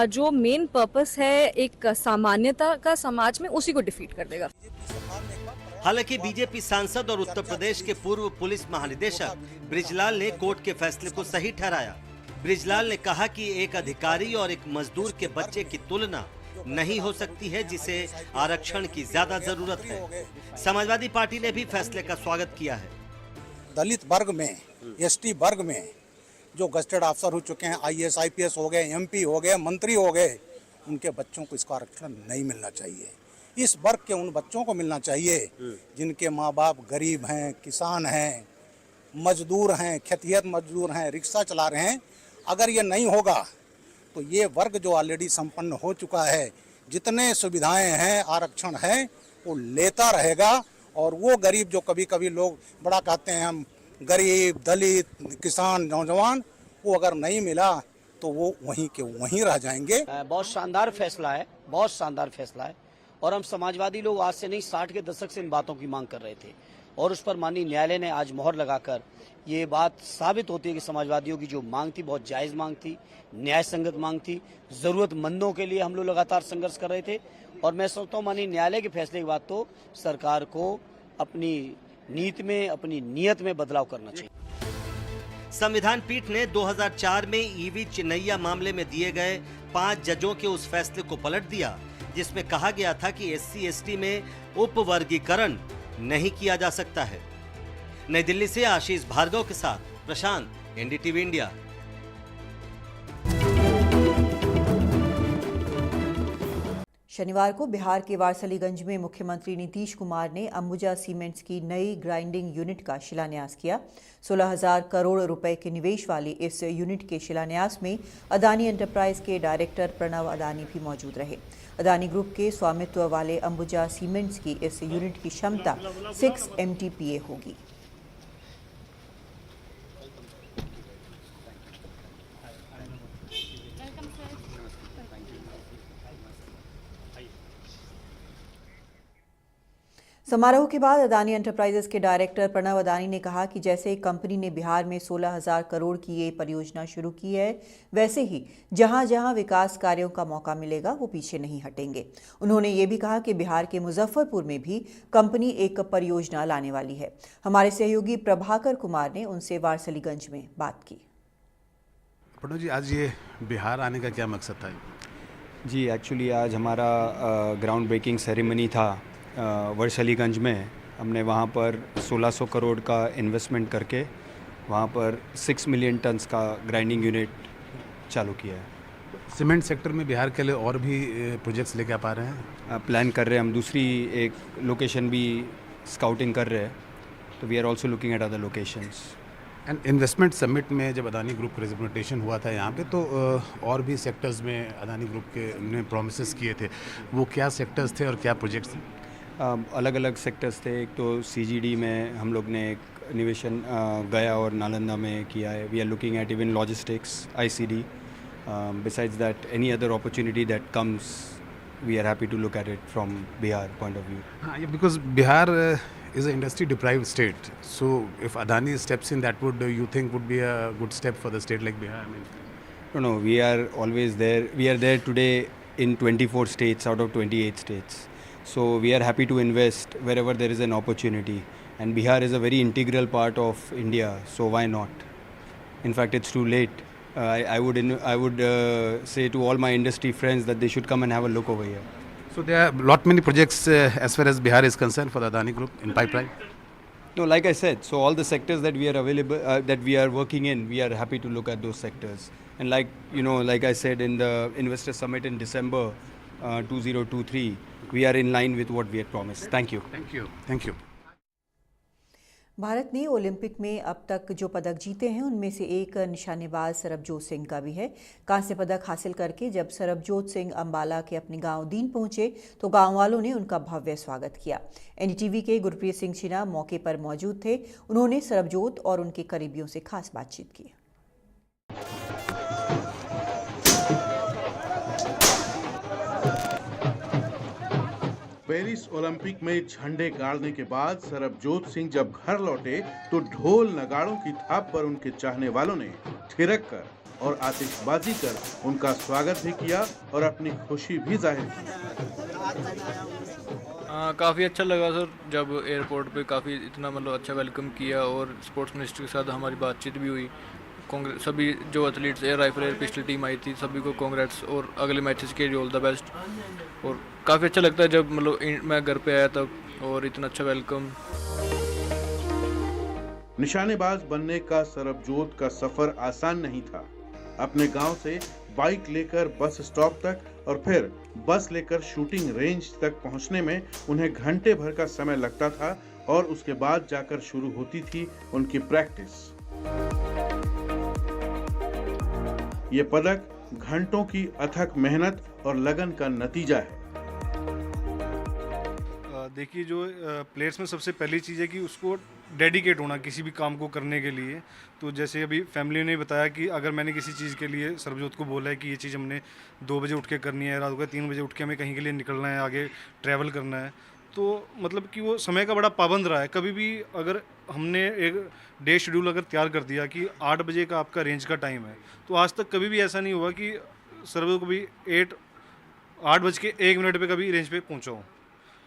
जो मेन पर्पस है एक सामान्यता का समाज में, उसी को डिफीट कर देगा। हालांकि बीजेपी सांसद और उत्तर प्रदेश के पूर्व पुलिस महानिदेशक ब्रिजलाल ने कोर्ट के फैसले को सही ठहराया। ब्रिजलाल ने कहा कि एक अधिकारी और एक मजदूर के बच्चे की तुलना नहीं हो सकती है, जिसे आरक्षण की ज्यादा जरूरत है। समाजवादी पार्टी ने भी फैसले का स्वागत किया है। दलित वर्ग में, एसटी वर्ग में जो गजेटेड अफसर हो चुके हैं, आईएएस आईपीएस हो गए, एमपी हो गए, मंत्री हो गए, उनके बच्चों को इसका आरक्षण नहीं मिलना चाहिए। इस वर्ग के उन बच्चों को मिलना चाहिए जिनके माँ बाप गरीब हैं, किसान हैं, मजदूर हैं, खेतिहर मजदूर हैं, रिक्शा चला रहे हैं। अगर ये नहीं होगा तो ये वर्ग जो ऑलरेडी संपन्न हो चुका है, जितने सुविधाएं हैं, आरक्षण है, वो लेता रहेगा। और वो गरीब जो कभी कभी लोग बड़ा कहते हैं हम गरीब, दलित, किसान, नौजवान, वो अगर नहीं मिला तो वो वहीं के वहीं रह जाएंगे। बहुत शानदार फैसला है, बहुत शानदार फैसला है। और हम समाजवादी लोग आज से नहीं 60 के दशक से इन बातों की मांग कर रहे थे, और उस पर माननीय न्यायालय ने आज मोहर लगाकर ये बात साबित होती है कि समाजवादियों की जो मांग थी बहुत जायज़ मांग थी, न्याय संगत मांग थी। ज़रूरतमंदों के लिए हम लोग लगातार संघर्ष कर रहे थे। और मैं सोचता हूँ माननीय न्यायालय के फैसले के बाद तो सरकार को अपनी नीति में, अपनी नीयत में बदलाव करना चाहिए। संविधान पीठ ने 2004 में ईवी चिन्नैया मामले में दिए गए 5 जजों के उस फैसले को पलट दिया, जिसमें कहा गया था कि SC ST में उपवर्गीकरण नहीं किया जा सकता है। नई दिल्ली से आशीष भार्गव के साथ प्रशांत, NDTV इंडिया। शनिवार को बिहार के वारसलीगंज में मुख्यमंत्री नीतीश कुमार ने अंबुजा सीमेंट्स की नई ग्राइंडिंग यूनिट का शिलान्यास किया। 16,000 करोड़ रुपए के निवेश वाली इस यूनिट के शिलान्यास में अदानी एंटरप्राइज के डायरेक्टर प्रणव अदानी भी मौजूद रहे। अदानी ग्रुप के स्वामित्व वाले अंबुजा सीमेंट्स की इस यूनिट की क्षमता 6 MTPA होगी। समारोह के बाद अदानी एंटरप्राइजेस के डायरेक्टर प्रणव अदानी ने कहा कि जैसे कंपनी ने बिहार में 16,000 करोड़ की ये परियोजना शुरू की है, वैसे ही जहां जहां विकास कार्यों का मौका मिलेगा वो पीछे नहीं हटेंगे। उन्होंने ये भी कहा कि बिहार के मुजफ्फरपुर में भी कंपनी एक परियोजना लाने वाली है। हमारे सहयोगी प्रभाकर कुमार ने उनसे वारसलीगंज में बात की। प्रणव जी, आज ये बिहार आने का क्या मकसद था? जी, एक्चुअली आज हमारा ग्राउंड ब्रेकिंग सेरेमनी था वारसलीगंज में। हमने वहाँ पर 1600 करोड़ का इन्वेस्टमेंट करके वहाँ पर 6 मिलियन टन्स का ग्राइंडिंग यूनिट चालू किया है। सीमेंट सेक्टर में बिहार के लिए और भी प्रोजेक्ट्स लेके आ पा रहे हैं? प्लान कर रहे हैं, हम दूसरी एक लोकेशन भी स्काउटिंग कर रहे हैं, तो we are also looking at other locations. And investment summit में जब अदानी ग्रुप का रिप्रेजेंटेशन हुआ था यहाँ पे, तो और भी सेक्टर्स में अदानी ग्रुप के ने प्रोमिसेस किए थे। वो क्या सेक्टर्स थे और क्या प्रोजेक्ट्स थे? अलग अलग सेक्टर्स थे। एक तो CGD में हम लोग ने एक निवेशन गया और नालंदा में किया है। We are looking at even logistics, ICD। Besides that any other opportunity that comes, we are happy to look at it from Bihar point of view. हाँ, because Bihar is an industry deprived state, so if Adani steps in, that would you think would be a good step for the state like Bihar? I mean, no, we are always there. We are there today in 24 states out of 28 states, so we are happy to invest wherever there is an opportunity, and Bihar is a very integral part of India, so why not? In fact, it's too late. I would say to all my industry friends that they should come and have a look over here. So there are many projects as far as Bihar is concerned for the Adani Group in pipeline? No, like I said, so all the sectors that we are available, that we are working in, we are happy to look at those sectors. And like like I said in the Investor Summit in December 2023, we are in line with what we had promised. Thank you. Thank you. Thank you. Bharat ने ओलंपिक में अब तक जो पदक जीते हैं उनमें से एक निशानेबाज सरबजोत सिंह का भी है। कांस्य पदक हासिल करके जब सरबजोत सिंह अंबाला के अपने गांव दीन पहुंचे तो गांव वालों ने उनका भव्य स्वागत किया। एनडीटीवी के गुरप्रीत सिंह छिना मौके पर मौजूद थे। उन्होंने सरबजोत और उनके करीबियों से खास बातचीत की। पेरिस ओलंपिक में झंडे गाड़ने के बाद सरबजोत सिंह जब घर लौटे तो ढोल नगाड़ों की थाप पर उनके चाहने वालों ने थिरक कर और आतिशबाजी कर उनका स्वागत भी किया और अपनी खुशी भी जाहिर की। काफ़ी अच्छा लगा सर, जब एयरपोर्ट पे काफ़ी इतना मतलब अच्छा वेलकम किया और स्पोर्ट्स मिनिस्टर के साथ हमारी बातचीत भी हुई। कांग्रेस सभी जो एथलीट्स एयर राइफल एयर पिछली टीम आई थी सभी को कांग्रेट्स और अगले मैचेस के लिए ऑल द बेस्ट। और काफ़ी अच्छा लगता है जब मतलब मैं घर पे आया तब और इतना अच्छा वेलकम। निशानेबाज बनने का सरबजोत का सफर आसान नहीं था। अपने गांव से बाइक लेकर बस स्टॉप तक और फिर बस लेकर शूटिंग रेंज तक पहुंचने में उन्हें घंटे भर का समय लगता था और उसके बाद जाकर शुरू होती थी उनकी प्रैक्टिस। ये पदक घंटों की अथक मेहनत और लगन का नतीजा है। देखिए जो प्लेयर्स में सबसे पहली चीज़ है कि उसको डेडिकेट होना किसी भी काम को करने के लिए। तो जैसे अभी फैमिली ने बताया कि अगर मैंने किसी चीज़ के लिए सरबजोत को बोला है कि ये चीज़ हमने 2 बजे उठ के करनी है, रात को 3 बजे उठ के हमें कहीं के लिए निकलना है, आगे ट्रैवल करना है, तो मतलब कि वो समय का बड़ा पाबंद रहा है। कभी भी अगर हमने एक डे शेड्यूल अगर तैयार कर दिया कि 8 बजे का आपका रेंज का टाइम है, तो आज तक कभी भी ऐसा नहीं हुआ कि सरबजोत को भी 8:01 पे कभी रेंज पे पहुँचा हो।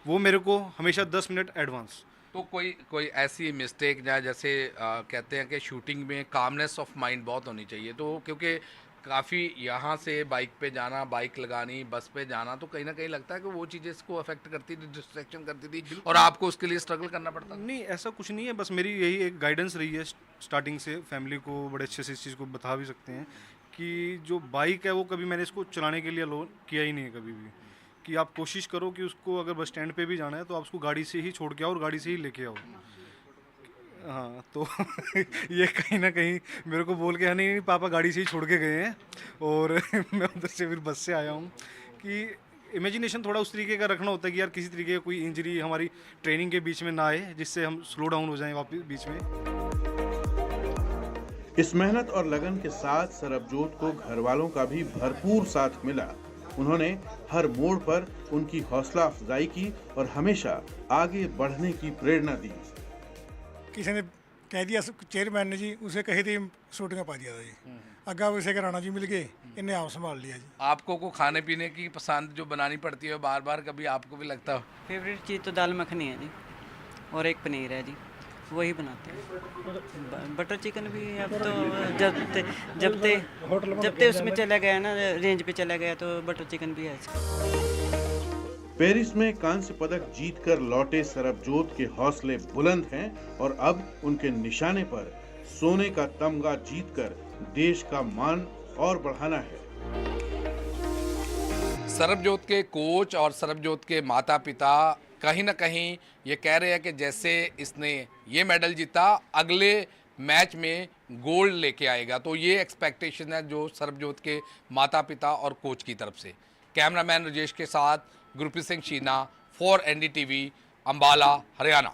वो मेरे को हमेशा 10 मिनट एडवांस। तो कोई ऐसी मिस्टेक या जैसे कहते हैं कि शूटिंग में कामनेस ऑफ माइंड बहुत होनी चाहिए, तो क्योंकि काफ़ी यहाँ से बाइक पे जाना, बाइक लगानी, बस पे जाना, तो कहीं ना कहीं लगता है कि वो चीज़ें इसको अफेक्ट करती थी, डिस्ट्रैक्शन करती थी और आपको उसके लिए स्ट्रगल करना पड़ता। नहीं, ऐसा कुछ नहीं है, बस मेरी यही एक गाइडेंस रही है स्टार्टिंग से। फैमिली को बड़े अच्छे से इस चीज़ को बता भी सकते हैं कि जो बाइक है वो कभी मैंने इसको चलाने के लिए अलाउ किया ही नहीं है कभी भी, कि आप कोशिश करो कि उसको अगर बस स्टैंड पे भी जाना है तो आप उसको गाड़ी से ही छोड़ के आओ और गाड़ी से ही लेके आओ। हाँ, तो ये कहीं ना कहीं मेरे को बोल के नहीं पापा गाड़ी से ही छोड़ के गए हैं और मैं उधर से फिर बस से आया हूँ। कि इमेजिनेशन थोड़ा उस तरीके का रखना होता है कि यार किसी तरीके का कोई इंजरी हमारी ट्रेनिंग के बीच में ना आए जिससे हम स्लो डाउन हो जाएं वापस बीच में। इस मेहनत और लगन के साथ सरबजोत को घर वालों का भी भरपूर साथ मिला। उन्होंने हर मोड़ पर उनकी हौसला अफजाई की और हमेशा आगे बढ़ने की प्रेरणा दी। किसी ने कह दिया चेयरमैन ने जी उसे कही थी शूटिंग पा दिया था जी, अग्गा उसे कराना जी मिल गए, इन्हें आप संभाल लिया जी। आपको को खाने पीने की पसंद जो बनानी पड़ती है बार बार, कभी आपको भी लगता है? फेवरेट चीज़ तो दाल मखनी है जी और एक पनीर है जी, वही बनाते हैं। बटर चिकन भी अब तो जब ते उसमें चला गया ना, रेंज पे चला गया तो बटर चिकन भी है। पेरिस में कांस्य पदक जीतकर लौटे सरबजोत के हौसले बुलंद हैं और अब उनके निशाने पर सोने का तमगा जीतकर देश का मान और बढ़ाना है। सरबजोत के कोच और सरबजोत के माता पिता कहीं ना कहीं ये कह रहे हैं कि जैसे इसने ये मेडल जीता अगले मैच में गोल्ड लेके आएगा, तो ये एक्सपेक्टेशन है जो सरबजोत के माता पिता और कोच की तरफ से। कैमरामैन राजेश के साथ गुरप्रीत सिंह शीना फॉर एनडीटीवी, अंबाला, हरियाणा।